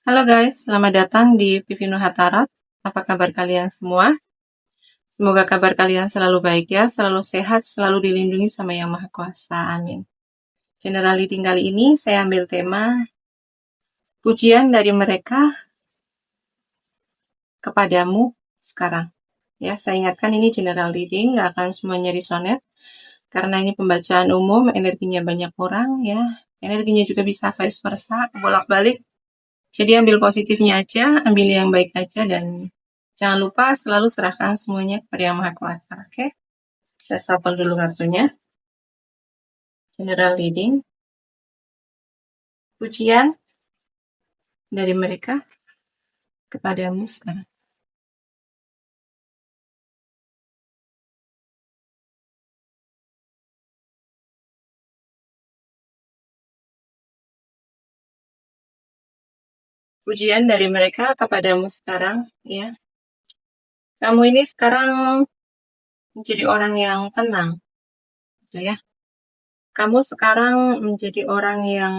Halo guys, selamat datang di Vivino Hatarat. Apa kabar kalian semua? Semoga kabar kalian selalu baik ya, selalu sehat, selalu dilindungi sama Yang Maha Kuasa. Amin. General reading kali ini saya ambil tema pujian dari mereka kepadamu sekarang. Ya, saya ingatkan ini general reading, nggak akan semuanya resonet. Karena ini pembacaan umum, energinya banyak orang ya. Energinya juga bisa vice versa, bolak-balik. Jadi ambil positifnya aja, ambil yang baik aja, dan jangan lupa selalu serahkan semuanya kepada Yang Maha Kuasa. Oke? Saya shuffle dulu kartunya. General reading. Pujian dari mereka kepadamu sekarang. Pujian dari mereka kepadamu sekarang, ya. Kamu ini sekarang menjadi orang yang tenang, gitu ya. Kamu sekarang menjadi orang yang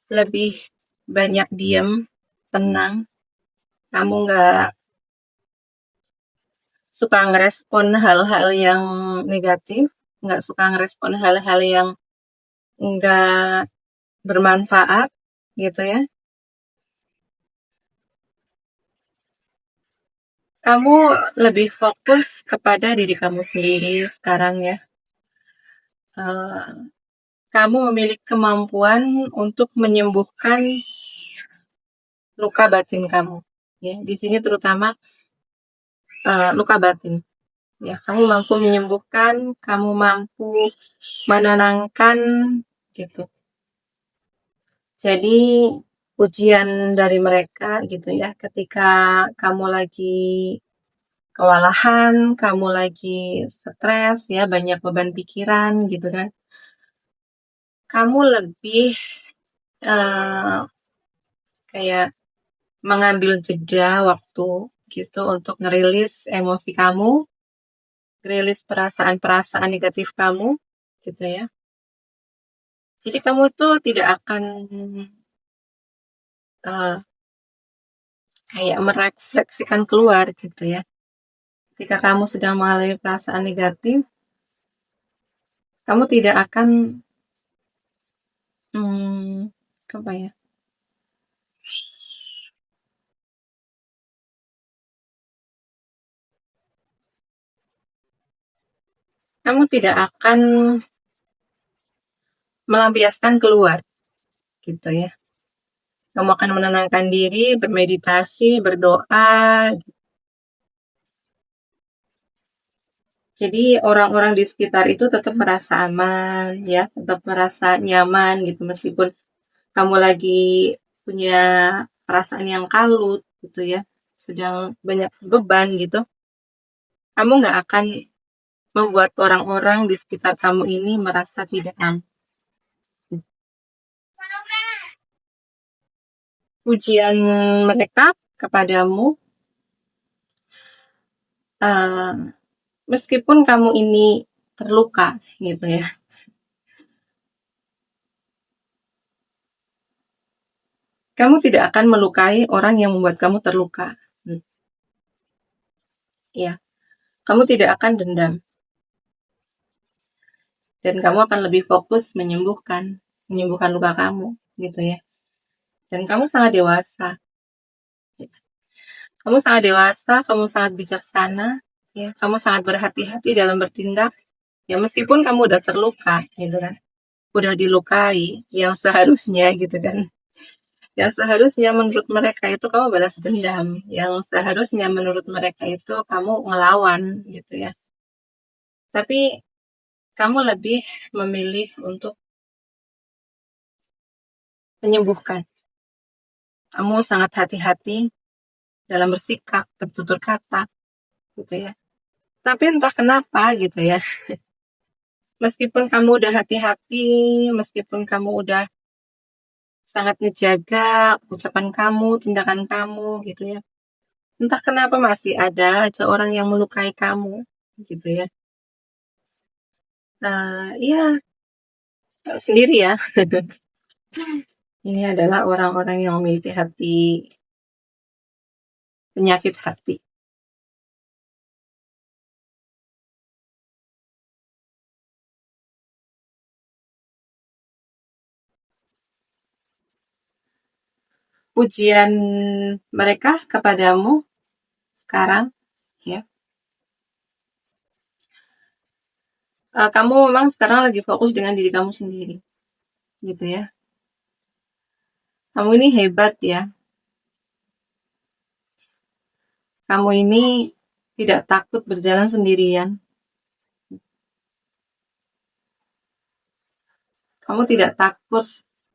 lebih banyak diam, tenang. Kamu nggak suka ngerespon hal-hal yang negatif, nggak suka ngerespon hal-hal yang nggak bermanfaat, gitu ya. Kamu lebih fokus kepada diri kamu sendiri sekarang ya. Kamu memiliki kemampuan untuk menyembuhkan luka batin kamu. Ya, di sini terutama luka batin. Ya, kamu mampu menyembuhkan, kamu mampu menenangkan, gitu. Jadi ujian dari mereka gitu ya, ketika kamu lagi kewalahan, kamu lagi stres ya, banyak beban pikiran gitu kan. Kamu lebih kayak mengambil jeda waktu gitu untuk ngerilis emosi kamu, ngerilis perasaan-perasaan negatif kamu gitu ya. Jadi kamu tuh tidak akan kayak merefleksikan keluar gitu ya. Ketika kamu sedang mengalami perasaan negatif, kamu tidak akan apa ya? Kamu tidak akan melampiaskan keluar gitu ya. Kamu akan menenangkan diri, bermeditasi, berdoa. Jadi orang-orang di sekitar itu tetap merasa aman ya, tetap merasa nyaman gitu meskipun kamu lagi punya perasaan yang kalut gitu ya, sedang banyak beban gitu. Kamu nggak akan membuat orang-orang di sekitar kamu ini merasa tidak aman. Pujian mereka kepadamu, meskipun kamu ini terluka gitu ya, kamu tidak akan melukai orang yang membuat kamu terluka. Ya, kamu tidak akan dendam. Dan kamu akan lebih fokus menyembuhkan luka kamu gitu ya. Dan kamu sangat dewasa. Kamu sangat dewasa, kamu sangat bijaksana, ya. Kamu sangat berhati-hati dalam bertindak. Ya meskipun kamu udah terluka gitu kan. Udah dilukai yang seharusnya gitu kan. Yang seharusnya menurut mereka itu kamu balas dendam. Yang seharusnya menurut mereka itu kamu ngelawan gitu ya. Tapi kamu lebih memilih untuk menyembuhkan. Kamu sangat hati-hati dalam bersikap, bertutur kata, gitu ya. Tapi entah kenapa gitu ya, meskipun kamu udah hati-hati, meskipun kamu udah sangat ngejaga ucapan kamu, tindakan kamu, gitu ya. Entah kenapa masih ada aja orang yang melukai kamu, gitu ya. Iya, sendiri ya. Ini adalah orang-orang yang memiliki hati, penyakit hati. Pujian mereka kepadamu sekarang, ya. Kamu memang sekarang lagi fokus dengan diri kamu sendiri, gitu ya. Kamu ini hebat ya. Kamu ini tidak takut berjalan sendirian. Kamu tidak takut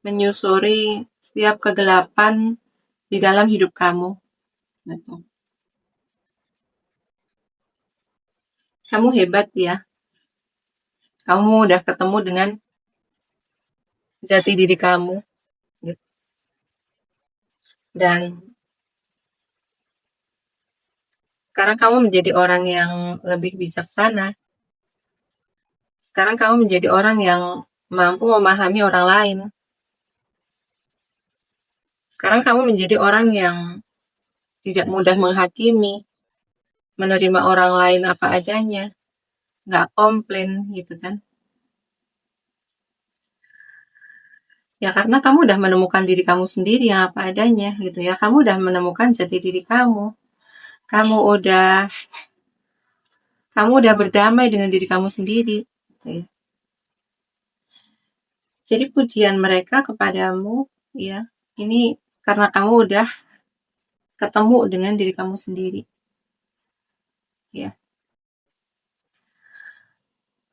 menyusuri setiap kegelapan di dalam hidup kamu. Betul. Kamu hebat ya. Kamu udah ketemu dengan jati diri kamu. Gitu. Dan sekarang kamu menjadi orang yang lebih bijaksana. Sekarang kamu menjadi orang yang mampu memahami orang lain. Sekarang kamu menjadi orang yang tidak mudah menghakimi, menerima orang lain apa adanya, nggak komplain gitu kan. Ya karena kamu udah menemukan diri kamu sendiri yang apa adanya gitu ya. Kamu udah menemukan jati diri kamu. Kamu udah berdamai dengan diri kamu sendiri. Gitu ya. Jadi pujian mereka kepadamu ya, ini karena kamu udah ketemu dengan diri kamu sendiri. Ya.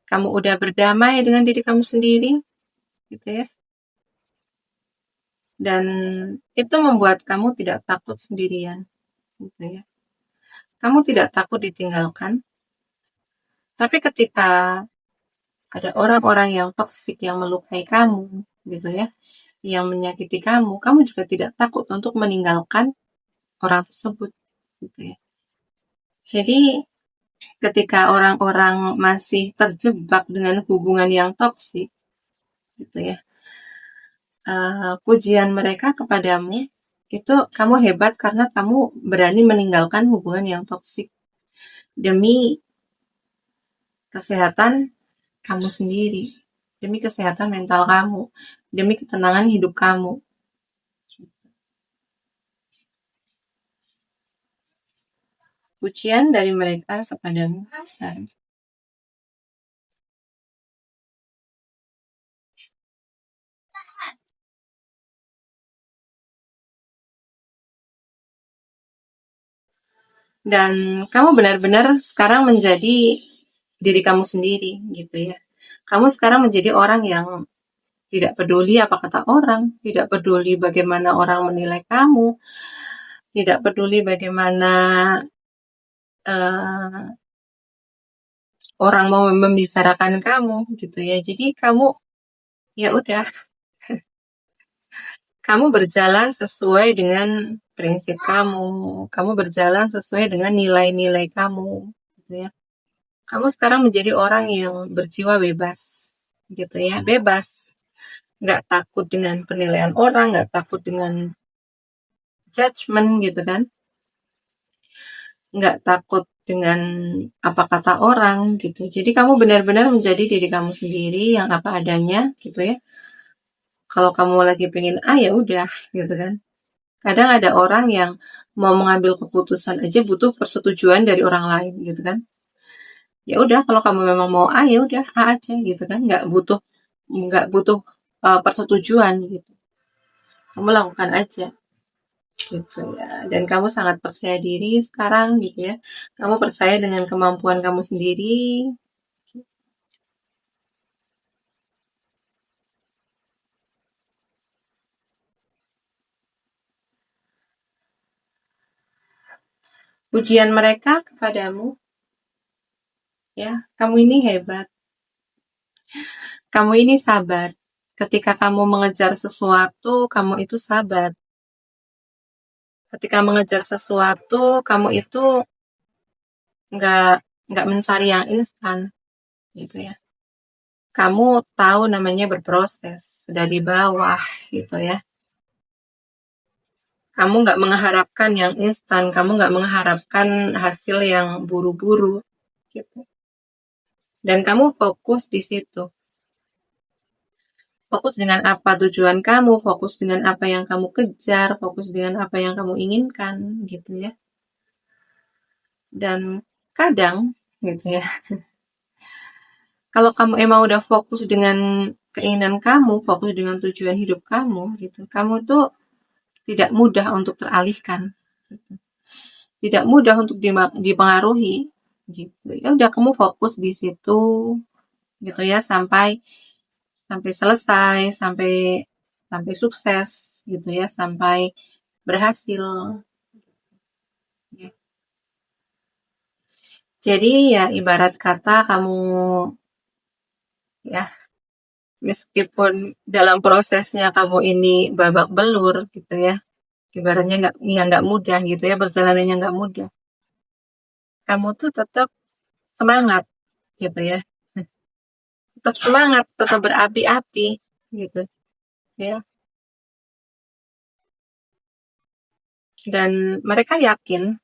Kamu udah berdamai dengan diri kamu sendiri gitu ya. Dan itu membuat kamu tidak takut sendirian gitu ya. Kamu tidak takut ditinggalkan. Tapi ketika ada orang-orang yang toksik yang melukai kamu gitu ya, yang menyakiti kamu, kamu juga tidak takut untuk meninggalkan orang tersebut gitu ya. Jadi ketika orang-orang masih terjebak dengan hubungan yang toksik gitu ya, pujian mereka kepadamu itu kamu hebat karena kamu berani meninggalkan hubungan yang toksik demi kesehatan kamu sendiri, demi kesehatan mental kamu, demi ketenangan hidup kamu. Pujian dari mereka kepadamu sekarang. Dan kamu benar-benar sekarang menjadi diri kamu sendiri gitu ya. Kamu sekarang menjadi orang yang tidak peduli apa kata orang, tidak peduli bagaimana orang menilai kamu, tidak peduli bagaimana orang mau membicarakan kamu gitu ya. Jadi kamu ya udah, kamu berjalan sesuai dengan prinsip kamu berjalan sesuai dengan nilai-nilai kamu gitu ya. Kamu sekarang menjadi orang yang berjiwa bebas gitu ya, bebas, nggak takut dengan penilaian orang, nggak takut dengan judgement gitu kan, nggak takut dengan apa kata orang gitu. Jadi kamu benar-benar menjadi diri kamu sendiri yang apa adanya gitu ya. Kalau kamu lagi pengen ya udah gitu kan. Kadang ada orang yang mau mengambil keputusan aja butuh persetujuan dari orang lain gitu kan. Ya udah kalau kamu memang mau ya udah aja gitu kan, nggak butuh persetujuan gitu. Kamu lakukan aja gitu ya. Dan kamu sangat percaya diri sekarang gitu ya. Kamu percaya dengan kemampuan kamu sendiri. Pujian mereka kepadamu ya, kamu ini hebat. Kamu ini sabar. Ketika kamu mengejar sesuatu, kamu itu sabar. Ketika mengejar sesuatu, kamu itu nggak mencari yang instan gitu ya. Kamu tahu namanya berproses dari bawah gitu ya. Kamu nggak mengharapkan yang instan, kamu nggak mengharapkan hasil yang buru-buru, gitu. Dan kamu fokus di situ. Fokus dengan apa tujuan kamu, fokus dengan apa yang kamu kejar, fokus dengan apa yang kamu inginkan, gitu ya. Dan kadang, gitu ya, kalau kamu emang udah fokus dengan keinginan kamu, fokus dengan tujuan hidup kamu, gitu, kamu tuh tidak mudah untuk teralihkan, gitu. Tidak mudah untuk dipengaruhi, gitu. Ya udah, kamu fokus di situ, gitu ya, sampai selesai, sampai sukses, gitu ya, sampai berhasil. Ya. Jadi ya ibarat kata kamu ya, meskipun dalam prosesnya kamu ini babak belur, gitu ya, ibaratnya nggak mudah, gitu ya, perjalanannya nggak mudah. Kamu tuh tetap semangat, gitu ya, tetap semangat, tetap berapi-api, gitu ya. Dan mereka yakin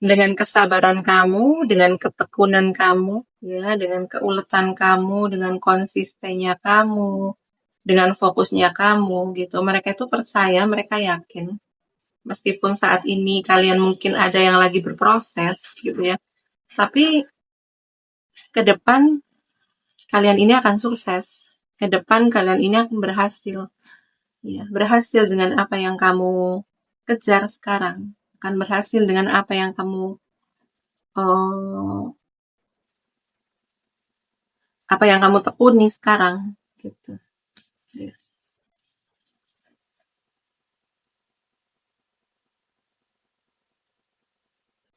dengan kesabaran kamu, dengan ketekunan kamu, ya, dengan keuletan kamu, dengan konsistennya kamu, dengan fokusnya kamu, gitu. Mereka itu percaya, mereka yakin. Meskipun saat ini kalian mungkin ada yang lagi berproses, gitu ya. Tapi ke depan kalian ini akan sukses. Ke depan kalian ini akan berhasil. Ya, berhasil dengan apa yang kamu kejar sekarang. Akan berhasil dengan apa yang kamu uh, tekuni sekarang, gitu. Ya.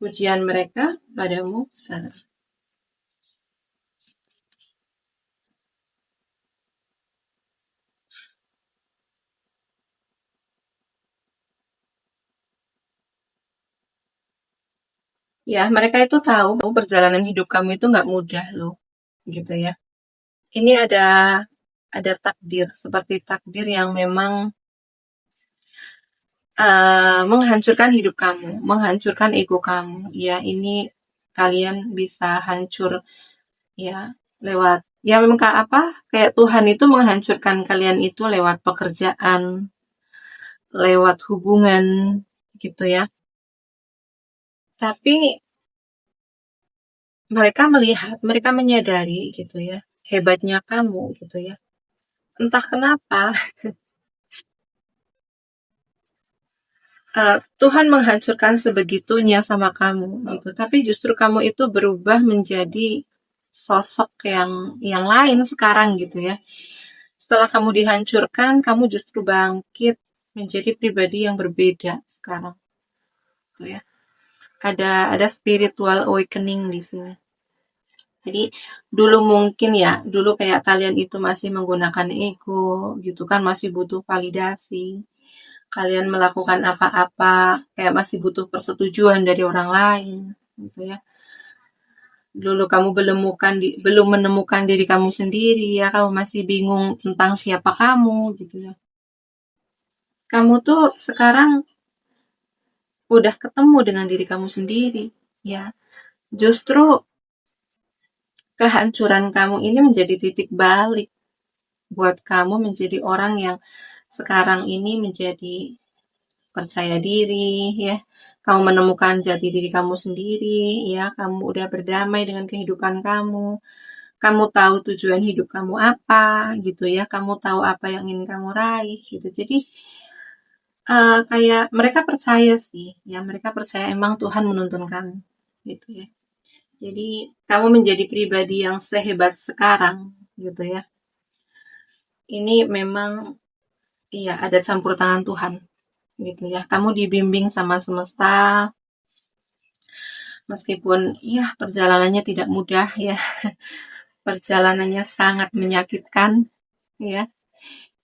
Pujian mereka padamu sekarang. Ya, mereka itu tahu bahwa perjalanan hidup kamu itu nggak mudah loh, gitu ya. Ini ada takdir, seperti takdir yang memang menghancurkan hidup kamu, menghancurkan ego kamu. Ya, ini kalian bisa hancur ya lewat ya memang kayak Tuhan itu menghancurkan kalian itu lewat pekerjaan, lewat hubungan, gitu ya. Tapi mereka menyadari, gitu ya, hebatnya kamu, gitu ya. Entah kenapa Tuhan menghancurkan sebegitunya sama kamu, gitu. Tapi justru kamu itu berubah menjadi sosok yang lain sekarang, gitu ya. Setelah kamu dihancurkan, kamu justru bangkit menjadi pribadi yang berbeda sekarang, gitu ya. Ada spiritual awakening di sini. Jadi dulu kayak kalian itu masih menggunakan ego, gitu kan, masih butuh validasi. Kalian melakukan apa-apa kayak masih butuh persetujuan dari orang lain, gitu ya. Dulu kamu belum menemukan diri kamu sendiri, ya, kamu masih bingung tentang siapa kamu, gitu ya. Kamu tuh sekarang udah ketemu dengan diri kamu sendiri, ya. Justru kehancuran kamu ini menjadi titik balik buat kamu menjadi orang yang sekarang ini menjadi percaya diri, ya. Kamu menemukan jati diri kamu sendiri, ya. Kamu udah berdamai dengan kehidupan kamu. Kamu tahu tujuan hidup kamu apa, gitu ya. Kamu tahu apa yang ingin kamu raih, gitu. Jadi kayak mereka percaya sih, ya. Mereka percaya emang Tuhan menuntun kamu, gitu ya. Jadi kamu menjadi pribadi yang sehebat sekarang, gitu ya. Ini memang iya ada campur tangan Tuhan, gitu ya. Kamu dibimbing sama semesta, meskipun ya perjalanannya tidak mudah, ya. Perjalanannya sangat menyakitkan, ya.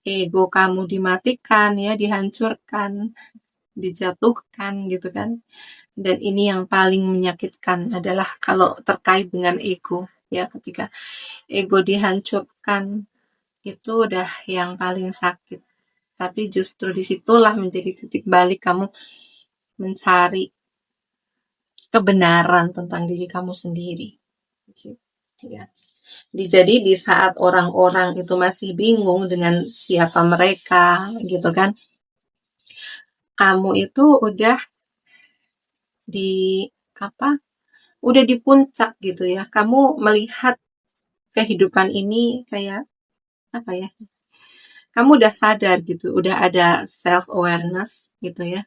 Ego kamu dimatikan, ya, dihancurkan, dijatuhkan, gitu kan. Dan ini yang paling menyakitkan adalah kalau terkait dengan ego, ya. Ketika ego dihancurkan, itu udah yang paling sakit. tapi justru disitulah menjadi titik balik kamu mencari kebenaran tentang diri kamu sendiri. Ya. Jadi di saat orang-orang itu masih bingung dengan siapa mereka, gitu kan, kamu itu udah di apa? Udah di puncak gitu ya. Kamu melihat kehidupan ini kayak apa ya? Kamu udah sadar gitu, udah ada self awareness gitu ya.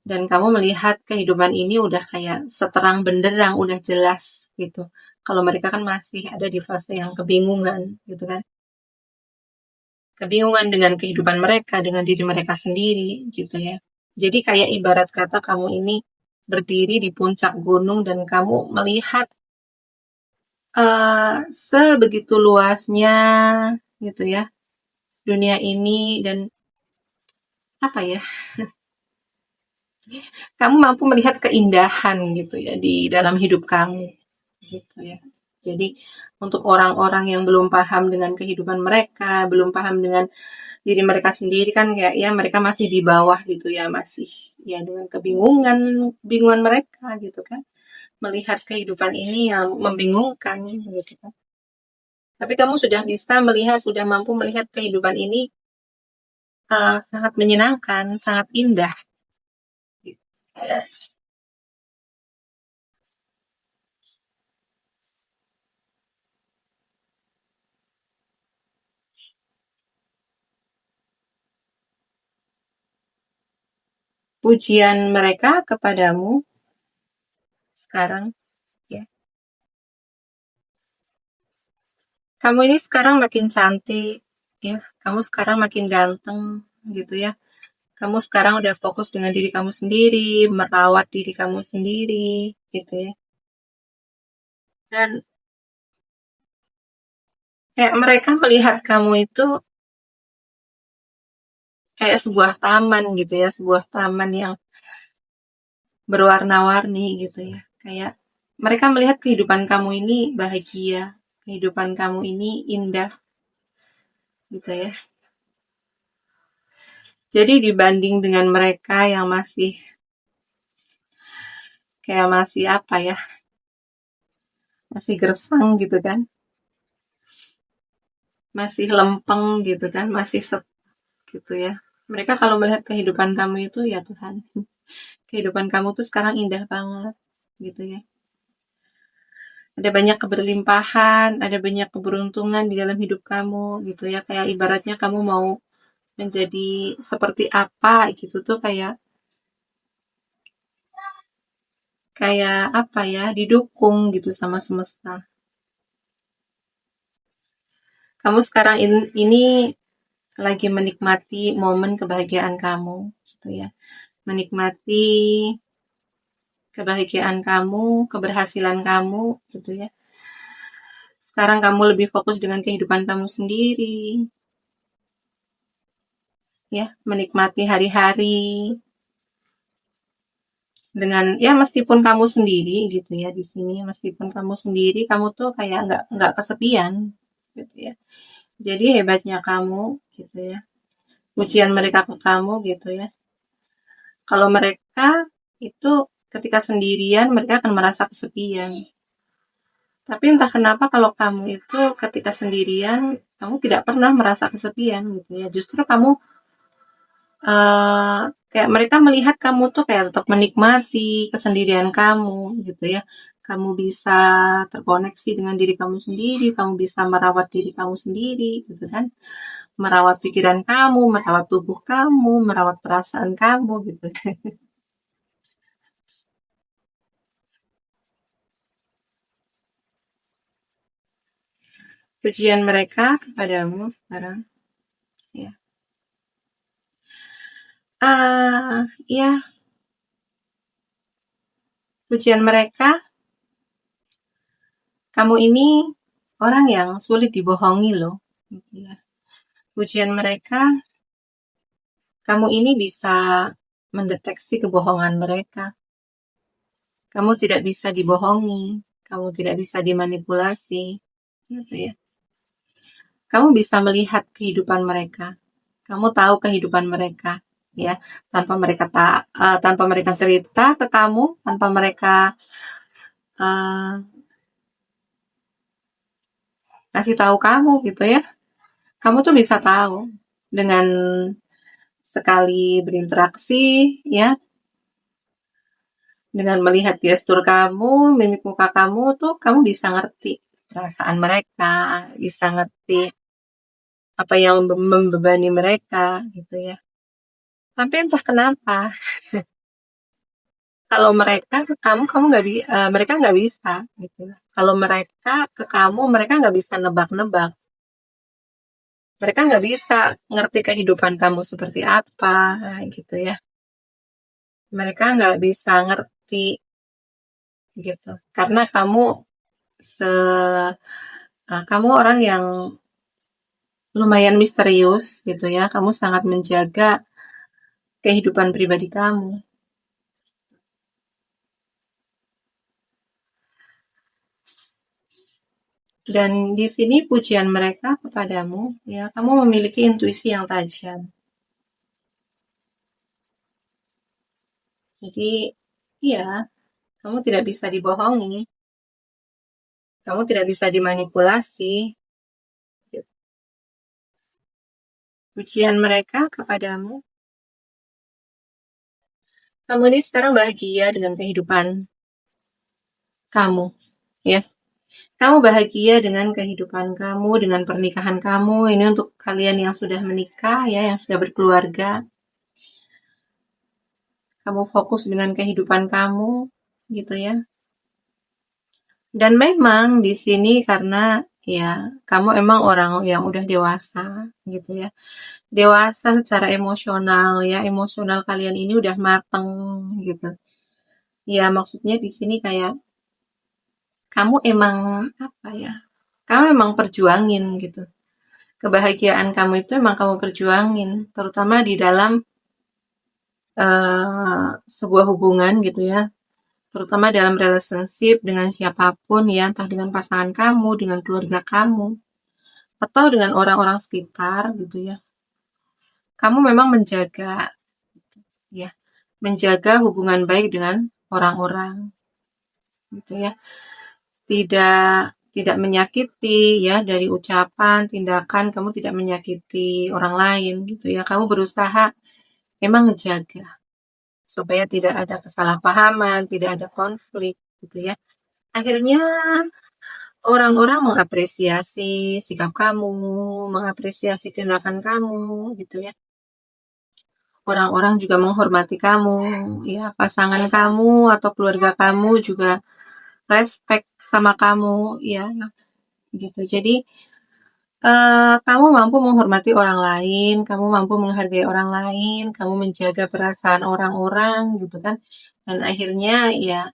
Dan kamu melihat kehidupan ini udah kayak seterang benderang, udah jelas gitu. Kalau mereka kan masih ada di fase yang kebingungan gitu kan. Kebingungan dengan kehidupan mereka, dengan diri mereka sendiri gitu ya. Jadi kayak ibarat kata kamu ini berdiri di puncak gunung dan kamu melihat sebegitu luasnya gitu ya dunia ini, dan apa ya, kamu mampu melihat keindahan gitu ya di dalam hidup kamu gitu ya. Jadi untuk orang-orang yang belum paham dengan kehidupan mereka, belum paham dengan diri mereka sendiri kan kayak ya mereka masih di bawah gitu ya, masih ya dengan kebingungan mereka gitu kan, melihat kehidupan ini yang membingungkan gitu kan. Tapi kamu sudah bisa melihat, sudah mampu melihat kehidupan ini sangat menyenangkan, sangat indah. Pujian mereka kepadamu sekarang ya. Kamu ini sekarang makin cantik ya. Kamu sekarang makin ganteng gitu ya. Kamu sekarang udah fokus dengan diri kamu sendiri, merawat diri kamu sendiri gitu ya. Dan kayak mereka melihat kamu itu kayak sebuah taman gitu ya, sebuah taman yang berwarna-warni gitu ya. Kayak mereka melihat kehidupan kamu ini bahagia, kehidupan kamu ini indah gitu ya. Jadi dibanding dengan mereka yang masih kayak masih apa ya, masih gersang gitu kan, masih lempeng gitu kan, masih gitu ya. Mereka kalau melihat kehidupan kamu itu ya Tuhan, kehidupan kamu tuh sekarang indah banget gitu ya. Ada banyak keberlimpahan, ada banyak keberuntungan di dalam hidup kamu gitu ya. Kayak ibaratnya kamu mau menjadi seperti apa gitu tuh kayak kayak apa ya, didukung gitu sama semesta. Kamu sekarang ini lagi menikmati momen kebahagiaan kamu gitu ya. Menikmati kebahagiaan kamu, keberhasilan kamu gitu ya. Sekarang kamu lebih fokus dengan kehidupan kamu sendiri. Ya, menikmati hari-hari dengan ya meskipun kamu sendiri gitu ya di sini, meskipun kamu sendiri, kamu tuh kayak nggak kesepian gitu ya. Jadi hebatnya kamu gitu ya. Pujian mereka ke kamu gitu ya. Kalau mereka itu ketika sendirian mereka akan merasa kesepian. Tapi entah kenapa kalau kamu itu ketika sendirian kamu tidak pernah merasa kesepian gitu ya. Justru kamu kayak mereka melihat kamu tuh kayak tetap menikmati kesendirian kamu gitu ya. Kamu bisa terkoneksi dengan diri kamu sendiri, kamu bisa merawat diri kamu sendiri gitu kan. Merawat pikiran kamu, merawat tubuh kamu, merawat perasaan kamu gitu. Pujian mereka kepadamu sekarang ya. Ya, pujian mereka, kamu ini orang yang sulit dibohongi loh gitu ya. Pujian mereka, kamu ini bisa mendeteksi kebohongan mereka. Kamu tidak bisa dibohongi, kamu tidak bisa dimanipulasi gitu ya. Kamu bisa melihat kehidupan mereka, Kamu tahu kehidupan mereka, ya, tanpa mereka cerita ke kamu, tanpa mereka kasih tahu kamu gitu ya. Kamu tuh bisa tahu dengan sekali berinteraksi, ya, dengan melihat gestur kamu, mimik muka kamu tuh kamu bisa ngerti perasaan mereka, bisa ngerti apa yang membebani mereka gitu ya. Tapi entah kenapa kalau mereka ke kamu nggak mereka nggak bisa gitu. Kalau mereka ke kamu, mereka nggak bisa nebak-nebak. Mereka nggak bisa ngerti kehidupan kamu seperti apa gitu ya. Mereka nggak bisa ngerti gitu. Karena kamu orang yang lumayan misterius gitu ya. Kamu sangat menjaga kehidupan pribadi kamu. Dan di sini pujian mereka kepadamu, ya, kamu memiliki intuisi yang tajam. Jadi, iya, kamu tidak bisa dibohongi. Kamu tidak bisa dimanipulasi. Pujian mereka kepadamu, kamu ini sekarang bahagia dengan kehidupan kamu, ya. Kamu bahagia dengan kehidupan kamu, dengan pernikahan kamu. Ini untuk kalian yang sudah menikah, ya, yang sudah berkeluarga. Kamu fokus dengan kehidupan kamu, gitu ya. Dan memang di sini karena ya kamu emang orang yang udah dewasa, gitu ya. Dewasa secara emosional, ya, emosional kalian ini udah mateng, gitu. Ya maksudnya di sini kayak kamu emang apa ya? Kamu emang perjuangin gitu. Kebahagiaan kamu itu emang kamu perjuangin, terutama di dalam sebuah hubungan gitu ya, terutama dalam relationship dengan siapapun ya, entah dengan pasangan kamu, dengan keluarga kamu, atau dengan orang-orang sekitar gitu ya. Kamu memang menjaga ya, menjaga hubungan baik dengan orang-orang gitu ya. Tidak menyakiti ya, dari ucapan, tindakan kamu tidak menyakiti orang lain gitu ya. Kamu berusaha memang ngejaga supaya tidak ada kesalahpahaman, tidak ada konflik gitu ya. Akhirnya orang-orang mengapresiasi sikap kamu, mengapresiasi tindakan kamu gitu ya. Orang-orang juga menghormati kamu, ya, pasangan kamu atau keluarga kamu juga respect sama kamu, ya, gitu. Jadi kamu mampu menghormati orang lain, kamu mampu menghargai orang lain, kamu menjaga perasaan orang-orang gitu kan. Dan akhirnya ya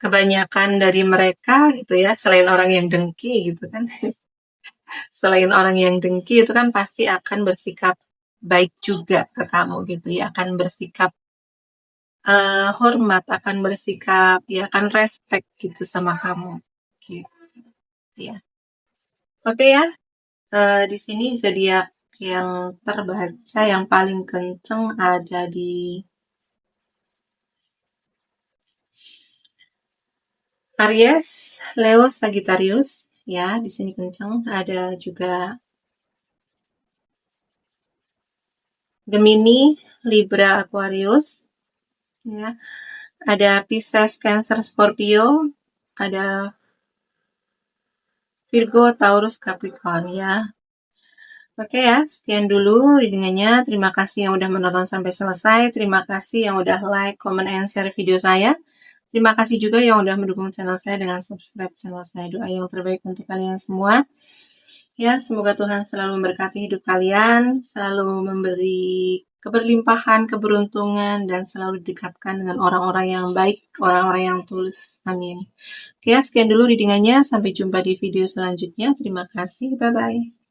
kebanyakan dari mereka gitu ya, selain orang yang dengki gitu kan. Selain orang yang dengki itu kan pasti akan bersikap baik juga ke kamu gitu ya, akan bersikap hormat, akan bersikap ya, akan respect gitu sama kamu gitu ya. Oke ya. Di sini zodiak yang terbaca yang paling kenceng ada di Aries, Leo, Sagittarius, ya, di sini kenceng. Ada juga Gemini, Libra, Aquarius, ya. Ada Pisces, Cancer, Scorpio, ada Virgo, Taurus, Capricorn, ya. Oke ya, sekian dulu readingannya. Terima kasih yang udah menonton sampai selesai. Terima kasih yang udah like, comment, and share video saya. Terima kasih juga yang udah mendukung channel saya dengan subscribe channel saya. Doa yang terbaik untuk kalian semua. Ya, semoga Tuhan selalu memberkati hidup kalian, selalu memberi keberlimpahan, keberuntungan, dan selalu didekatkan dengan orang-orang yang baik, orang-orang yang tulus. Amin. Oke, sekian dulu readingannya. Sampai jumpa di video selanjutnya. Terima kasih. Bye-bye.